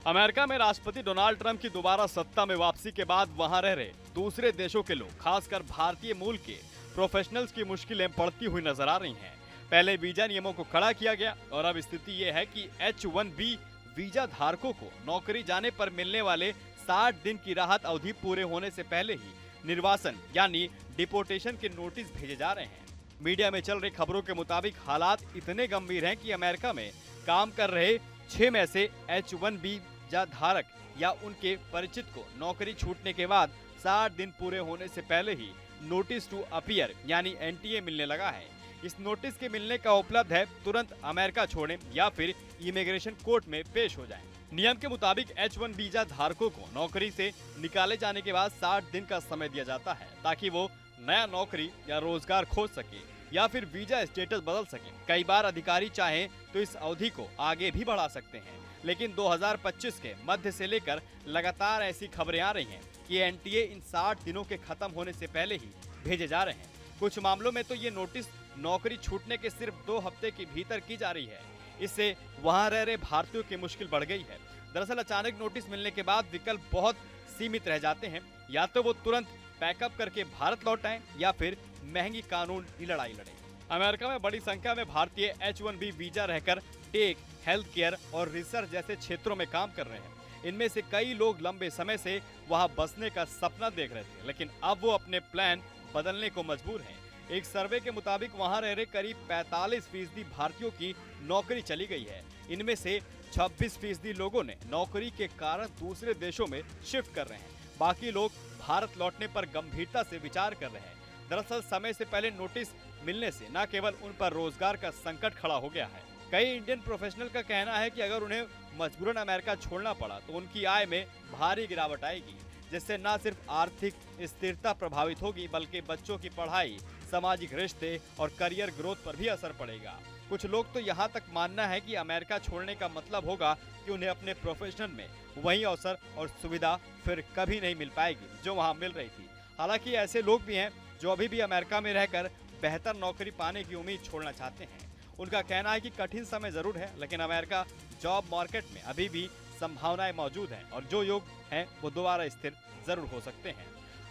America में राष्ट्रपति Donald Trump की दोबारा सत्ता में वापसी के बाद वहां रह रहे दूसरे देशों के लोग, खासकर भारतीय मूल के प्रोफेशनल्स की मुश्किलें बढ़ती हुई नजर आ रही हैं। पहले वीजा नियमों को कड़ा किया गया और अब स्थिति ये है कि H-1B वीजा धारकों को नौकरी जाने पर मिलने वाले 60 दिन की राहत अवधि पूरे होने से पहले ही निर्वासन यानी डिपोर्टेशन के नोटिस भेजे जा रहे हैं। मीडिया में चल रही खबरों के मुताबिक हालात इतने गंभीर हैं कि अमेरिका में काम कर रहे 6 में से H-1B वीजा धारक या उनके परिचित को नौकरी छूटने के बाद 60 दिन पूरे होने से पहले ही नोटिस टू अपीयर यानी NTA मिलने लगा है। इस नोटिस के मिलने का उपलब्ध है तुरंत अमेरिका छोड़ें या फिर इमिग्रेशन कोर्ट में पेश हो जाएं। नियम के मुताबिक H-1 वीजा धारकों को नौकरी से निकाले जाने के बाद 60 दिन का समय दिया जाता है ताकि वो नया नौकरी या रोजगार खोज सके या फिर वीजा स्टेटस बदल सके। कई बार अधिकारी चाहें तो इस अवधि को आगे भी बढ़ा सकते हैं, लेकिन 2025 के मध्य से लेकर लगातार ऐसी खबरें आ रही हैं कि NTA इन 60 दिनों के खत्म होने से पहले ही भेजे जा रहे हैं। कुछ मामलों में तो ये नोटिस नौकरी छूटने के सिर्फ 2 हफ्ते के भीतर की जा रही है। इससे वहां रह रहे भारतीयों की मुश्किल बढ़ गई है। दरअसल अचानक नोटिस मिलने के बाद विकल्प बहुत सीमित रह जाते हैं, या तो वो तुरंत पैकअप करके भारत लौट आएं या फिर महंगी कानून की लड़ाई लड़ें। अमेरिका में बड़ी संख्या में भारतीय H-1B वीजा रहकर टेक, हेल्थ केयर और रिसर्च जैसे क्षेत्रों में काम कर रहे हैं। इनमें से कई लोग लंबे समय से वहां बसने का सपना देख रहे थे, लेकिन अब वो अपने प्लान बदलने को मजबूर हैं। एक सर्वे के मुताबिक वहां रह रहे करीब 45% भारतीयों की नौकरी चली गई है। इनमें से 26% लोगों ने नौकरी के कारण दूसरे देशों में शिफ्ट कर रहे हैं। बाकी लोग भारत लौटने पर गंभीरता से विचार कर रहे हैं। दरअसल समय से पहले नोटिस मिलने से न केवल उन पर रोजगार का संकट खड़ा हो गया है, कई इंडियन प्रोफेशनल का कहना है कि अगर उन्हें मजबूरन अमेरिका छोड़ना पड़ा तो उनकी आय में भारी गिरावट आएगी, जिससे न सिर्फ आर्थिक स्थिरता प्रभावित होगी बल्कि बच्चों की पढ़ाई, सामाजिक रिश्ते और करियर ग्रोथ पर भी असर पड़ेगा। कुछ लोग तो यहाँ तक मानना है कि अमेरिका छोड़ने का मतलब होगा कि उन्हें अपने प्रोफेशन में वही अवसर और सुविधा फिर कभी नहीं मिल पाएगी जो वहाँ मिल रही थी। हालांकि ऐसे लोग भी हैं जो अभी भी अमेरिका में रहकर बेहतर नौकरी पाने की उम्मीद छोड़ना चाहते हैं। उनका कहना है कि कठिन समय जरूर है, लेकिन अमेरिका जॉब मार्केट में अभी भी संभावनाएं मौजूद हैं और जो योग हैं वो दोबारा स्थिर जरूर हो सकते हैं।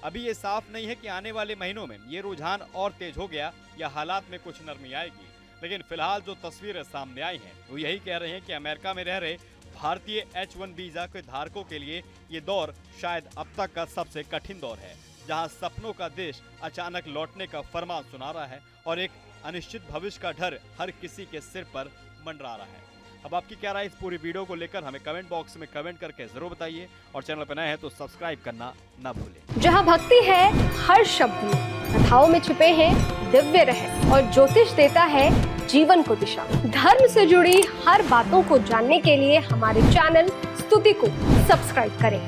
अभी ये साफ नहीं है कि आने वाले महीनों में ये रुझान और तेज हो गया या हालात में कुछ नरमी आएगी, लेकिन फिलहाल जो तस्वीरें सामने आई हैं वो यही कह रहे हैं कि अमेरिका में रह रहे भारतीय H-1 वीजा के धारकों के लिए ये दौर शायद अब तक का सबसे कठिन दौर है, जहां सपनों का देश अचानक लौटने का फरमान सुना रहा है और एक अनिश्चित भविष्य का डर हर किसी के सिर पर मंडरा रहा है। अब आपकी क्या राय इस पूरी वीडियो को लेकर हमें कमेंट बॉक्स में कमेंट करके जरूर बताइए और चैनल पर नए हैं तो सब्सक्राइब करना ना भूलें। जहां भक्ति है हर शब्द में, कथाओं में छिपे हैं दिव्य रहस्य और ज्योतिष देता है जीवन को दिशा। धर्म से जुड़ी हर बातों को जानने के लिए हमारे चैनल स्तुति को सब्सक्राइब करें।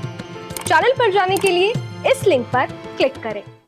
चैनल पर जाने के लिए इस लिंक पर क्लिक करें।